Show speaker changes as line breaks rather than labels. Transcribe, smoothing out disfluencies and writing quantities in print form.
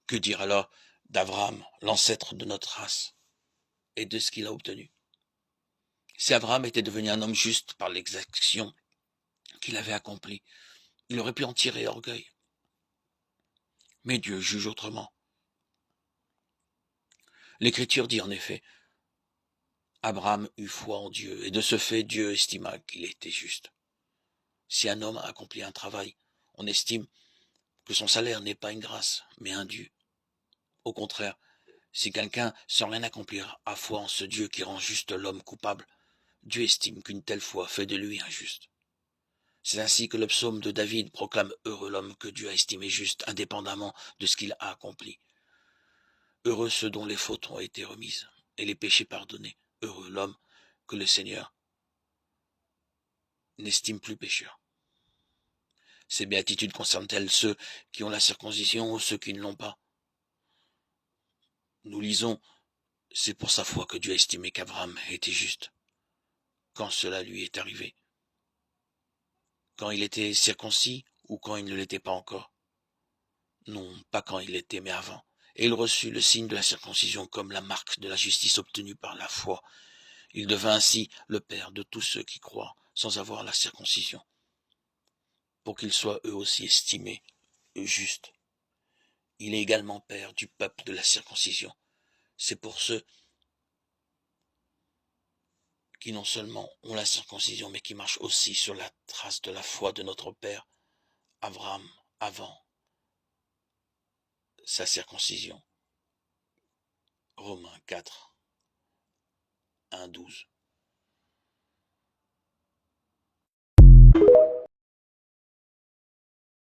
Que dire alors d'Abraham, l'ancêtre de notre race, et de ce qu'il a obtenu? Si Abraham était devenu un homme juste par l'exaction qu'il avait accomplie, il aurait pu en tirer orgueil. Mais Dieu juge autrement. L'Écriture dit en effet, Abraham eut foi en Dieu, et de ce fait Dieu estima qu'il était juste. Si un homme a accompli un travail, on estime que son salaire n'est pas une grâce, mais un dû. Au contraire, si quelqu'un, sans rien accomplir, a foi en ce Dieu qui rend juste l'homme coupable, Dieu estime qu'une telle foi fait de lui injuste. C'est ainsi que le psaume de David proclame heureux l'homme que Dieu a estimé juste, indépendamment de ce qu'il a accompli. Heureux ceux dont les fautes ont été remises et les péchés pardonnés. Heureux l'homme que le Seigneur n'estime plus pécheur. Ces béatitudes concernent-elles ceux qui ont la circoncision ou ceux qui ne l'ont pas? Nous lisons, c'est pour sa foi que Dieu a estimé qu'Abraham était juste, quand cela lui est arrivé, quand il était circoncis ou quand il ne l'était pas encore. Non, pas quand il l'était, mais avant. Et il reçut le signe de la circoncision comme la marque de la justice obtenue par la foi. Il devint ainsi le père de tous ceux qui croient, sans avoir la circoncision, pour qu'ils soient eux aussi estimés justes. Il est également père du peuple de la circoncision. C'est pour ceux qui non seulement ont la circoncision, mais qui marchent aussi sur la trace de la foi de notre père Abraham avant sa circoncision. Romains 4, 1, 12.